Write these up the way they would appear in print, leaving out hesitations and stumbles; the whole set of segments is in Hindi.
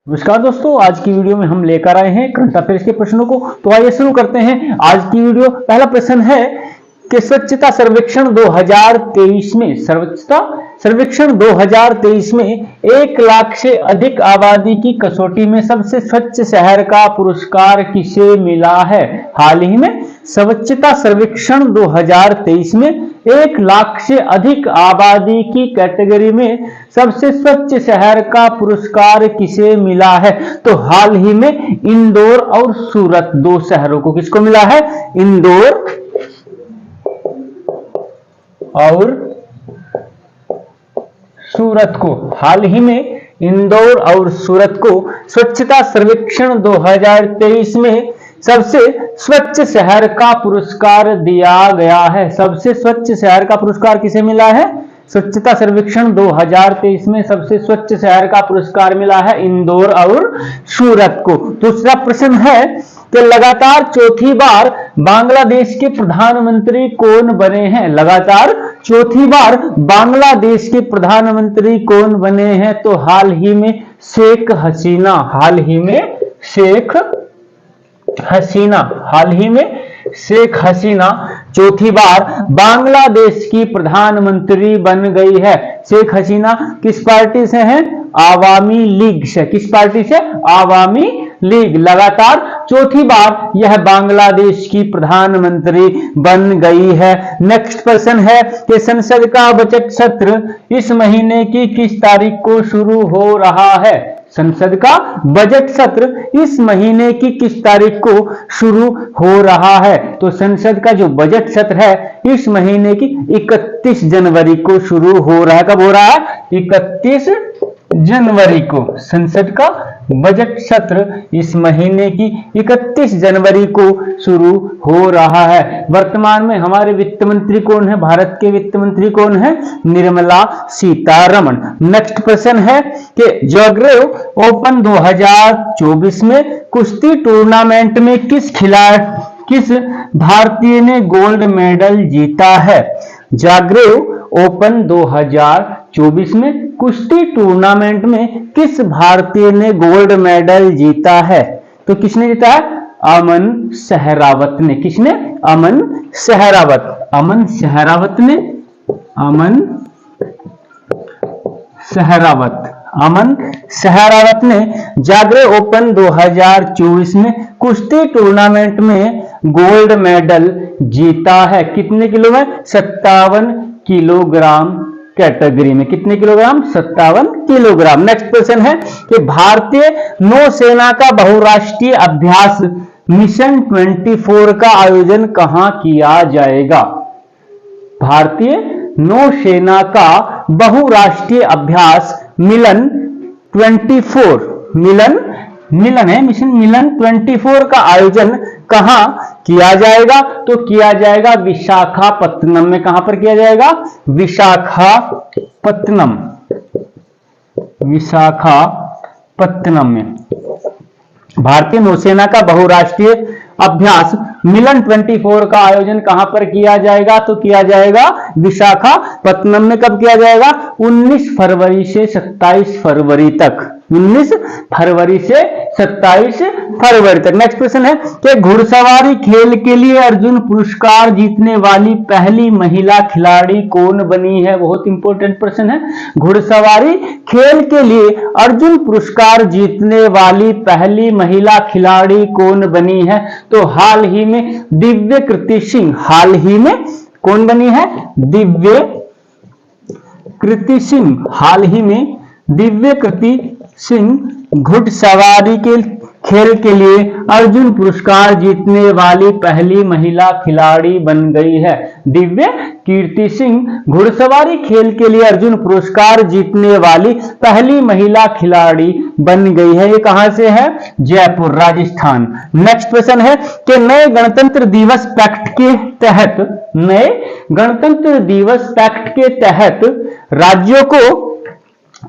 नमस्कार दोस्तों, आज की वीडियो में हम लेकर आए हैं करंट अफेयर्स के प्रश्नों को। तो आइए शुरू करते हैं आज की वीडियो। पहला प्रश्न है कि स्वच्छता सर्वेक्षण 2023 में स्वच्छता सर्वेक्षण 2023 में 1 लाख से अधिक आबादी की कसौटी में सबसे स्वच्छ शहर का पुरस्कार किसे मिला है? हाल ही में स्वच्छता सर्वेक्षण 2023 में 1 लाख से अधिक आबादी की कैटेगरी में सबसे स्वच्छ शहर का पुरस्कार किसे मिला है? तो हाल ही में इंदौर और सूरत, दो शहरों को किसको मिला है? इंदौर और सूरत को। हाल ही में इंदौर और सूरत को स्वच्छता सर्वेक्षण 2023 में सबसे स्वच्छ शहर का पुरस्कार दिया गया है। सबसे स्वच्छ शहर का पुरस्कार किसे मिला है? स्वच्छता सर्वेक्षण 2023 में सबसे स्वच्छ शहर का पुरस्कार मिला है इंदौर और सूरत को। दूसरा प्रश्न है कि लगातार चौथी बार बांग्लादेश के प्रधानमंत्री कौन बने हैं? लगातार चौथी बार बांग्लादेश के प्रधानमंत्री कौन बने हैं? तो हाल ही में शेख हसीना। हाल ही में शेख हसीना चौथी बार बांग्लादेश की प्रधानमंत्री बन गई है। शेख हसीना किस पार्टी से हैं? आवामी लीग से। किस पार्टी से? आवामी लीग। लगातार चौथी बार यह बांग्लादेश की प्रधानमंत्री बन गई है। नेक्स्ट प्रश्न है कि संसद का बजट सत्र इस महीने की किस तारीख को शुरू हो रहा है? संसद का बजट सत्र इस महीने की किस तारीख को शुरू हो रहा है? तो संसद का जो बजट सत्र है इस महीने की 31 जनवरी को शुरू हो रहा है। कब हो रहा है? 31 जनवरी को संसद का बजट सत्र इस महीने की 31 जनवरी को शुरू हो रहा है। वर्तमान में हमारे वित्त मंत्री कौन है? भारत के वित्त मंत्री कौन है? निर्मला सीतारमण। नेक्स्ट प्रश्न है कि जागरेव ओपन 2024 में कुश्ती टूर्नामेंट में किस भारतीय ने गोल्ड मेडल जीता है? जागरेव ओपन 2024 में कुश्ती टूर्नामेंट में किस भारतीय ने गोल्ड मेडल जीता है? तो किसने जीता है? अमन सहरावत ने। किसने? अमन सहरावत। अमन सहरावत ने जागरेव ओपन 2024 में कुश्ती टूर्नामेंट में गोल्ड मेडल जीता है। कितने किलो में? 57 किलोग्राम कैटेगरी में। कितने किलोग्राम? 57 किलोग्राम। नेक्स्ट प्रश्न है कि भारतीय नौसेना का बहुराष्ट्रीय अभ्यास मिशन 24 का आयोजन कहां किया जाएगा? भारतीय नौसेना का बहुराष्ट्रीय अभ्यास मिशन 24 का आयोजन कहां किया जाएगा? तो किया जाएगा विशाखापत्तनम में। कहां पर किया जाएगा? विशाखापत्तनम में। भारतीय नौसेना का बहुराष्ट्रीय अभ्यास मिलन 24 का आयोजन कहां पर किया जाएगा? तो किया जाएगा विशाखापत्तनम में। कब किया जाएगा? 19 फरवरी से 27 फरवरी तक। 19 फरवरी से 27 फरवरी तक। नेक्स्ट प्रश्न है कि घुड़सवारी खेल के लिए अर्जुन पुरस्कार जीतने वाली पहली महिला खिलाड़ी कौन बनी है? बहुत इंपॉर्टेंट प्रश्न है। घुड़सवारी खेल के लिए अर्जुन पुरस्कार जीतने वाली पहली महिला खिलाड़ी कौन बनी है? तो हाल ही में दिव्य कृति सिंह। हाल ही में कौन बनी है? दिव्य कृति सिंह। हाल ही में दिव्य कृति सिंह घुड़सवारी के खेल के लिए अर्जुन पुरस्कार जीतने वाली पहली महिला खिलाड़ी बन गई है। दिव्य कीर्ति सिंह घुड़सवारी खेल के लिए अर्जुन पुरस्कार जीतने वाली पहली महिला खिलाड़ी बन गई है। ये कहां से है? जयपुर, राजस्थान। नेक्स्ट प्रश्न है कि नए गणतंत्र दिवस पैक्ट के तहत राज्यों को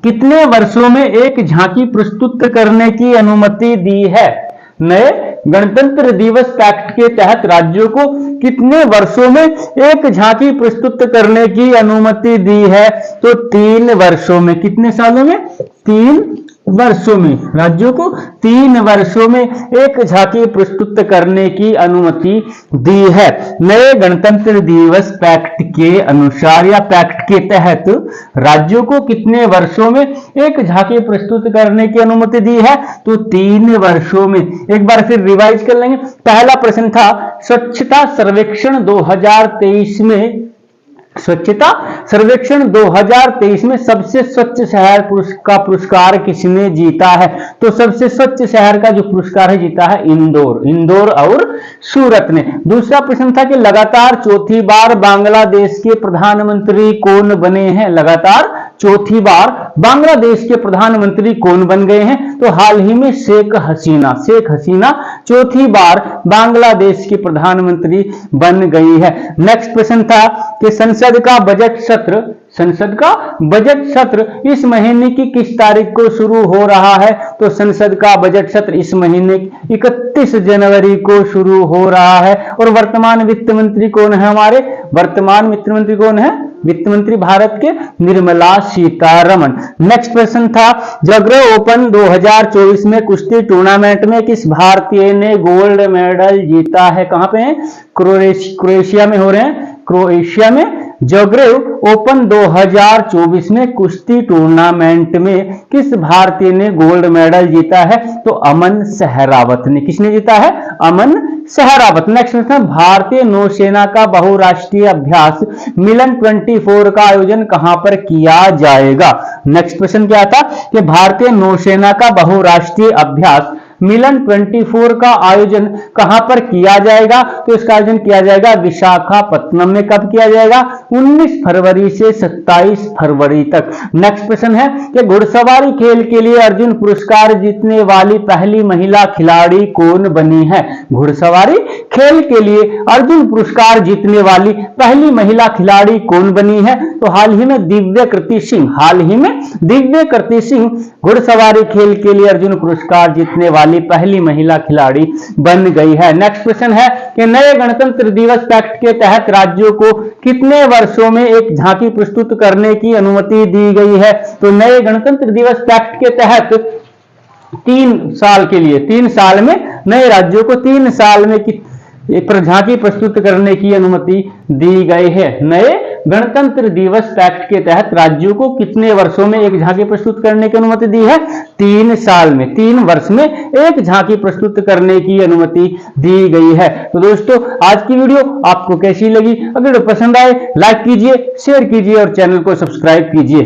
कितने वर्षों में एक झांकी प्रस्तुत करने की अनुमति दी है? नए गणतंत्र दिवस पैक्ट के तहत राज्यों को कितने वर्षों में एक झांकी प्रस्तुत करने की अनुमति दी है? तो 3 वर्षों में। कितने सालों में? 3 वर्षों में, राज्यों को 3 वर्षों में एक झांकी प्रस्तुत करने की अनुमति दी है। नए गणतंत्र दिवस पैक्ट के अनुसार या पैक्ट के तहत राज्यों को कितने वर्षों में एक झांकी प्रस्तुत करने की अनुमति दी है? तो 3 वर्षों में। एक बार फिर रिवाइज कर लेंगे। पहला प्रश्न था स्वच्छता सर्वेक्षण 2023 में, स्वच्छता सर्वेक्षण 2023 में सबसे स्वच्छ शहर का पुरस्कार किसने जीता है? तो सबसे स्वच्छ शहर का जो पुरस्कार है जीता है इंदौर और सूरत ने। दूसरा प्रश्न था कि लगातार चौथी बार बांग्लादेश के प्रधानमंत्री कौन बने हैं? लगातार चौथी बार बांग्लादेश के प्रधानमंत्री कौन बन गए हैं? तो हाल ही में शेख हसीना चौथी बार बांग्लादेश की प्रधानमंत्री बन गई है। नेक्स्ट प्रश्न था कि संसद का बजट सत्र इस महीने की किस तारीख को शुरू हो रहा है? तो संसद का बजट सत्र इस महीने 31 जनवरी को शुरू हो रहा है। और वर्तमान वित्त मंत्री कौन है हमारे? वर्तमान वित्त मंत्री कौन है? वित्त मंत्री भारत के निर्मला सीतारमण। नेक्स्ट प्रश्न था जागृत ओपन 2024 में कुश्ती टूर्नामेंट में किस भारतीय ने गोल्ड मेडल जीता है? कहां पे है? क्रोएशिया में हो रहे हैं, क्रोएशिया में। जागृत ओपन 2024 में कुश्ती टूर्नामेंट में किस भारतीय ने गोल्ड मेडल जीता है? तो अमन सहरावत ने। किसने जीता है? अमन सहरावत। नेक्स्ट प्रश्न, भारतीय नौसेना का बहुराष्ट्रीय अभ्यास मिलन 24 का आयोजन कहां पर किया जाएगा? नेक्स्ट प्रश्न क्या था कि भारतीय नौसेना का बहुराष्ट्रीय अभ्यास मिलन 24 का आयोजन कहां पर किया जाएगा? तो इसका आयोजन किया जाएगा विशाखापत्तनम में। कब किया जाएगा? 19 फरवरी से 27 फरवरी तक। नेक्स्ट प्रश्न है कि घुड़सवारी खेल के लिए अर्जुन पुरस्कार जीतने वाली पहली महिला खिलाड़ी कौन बनी है? घुड़सवारी खेल के लिए अर्जुन पुरस्कार जीतने वाली पहली महिला खिलाड़ी कौन बनी है? तो हाल ही में दिव्यकृति सिंह घुड़सवारी खेल के लिए अर्जुन पुरस्कार जीतने वाली पहली महिला खिलाड़ी बन गई है। नेक्स्ट प्रश्न है कि नए गणतंत्र दिवस पैक्ट के तहत राज्यों को कितने वर्षों में एक झांकी प्रस्तुत करने की अनुमति दी गई है? तो नए गणतंत्र दिवस पैक्ट के तहत 3 साल के लिए, 3 साल में नए राज्यों को 3 साल में एक झांकी प्रस्तुत करने की अनुमति दी गई है। नए गणतंत्र दिवस पैक्ट के तहत राज्यों को कितने वर्षों में एक झांकी प्रस्तुत करने की अनुमति दी है? 3 साल में, 3 वर्ष में एक झांकी प्रस्तुत करने की अनुमति दी गई है। तो दोस्तों आज की वीडियो आपको कैसी लगी? अगर पसंद आए लाइक कीजिए, शेयर कीजिए और चैनल को सब्सक्राइब कीजिए।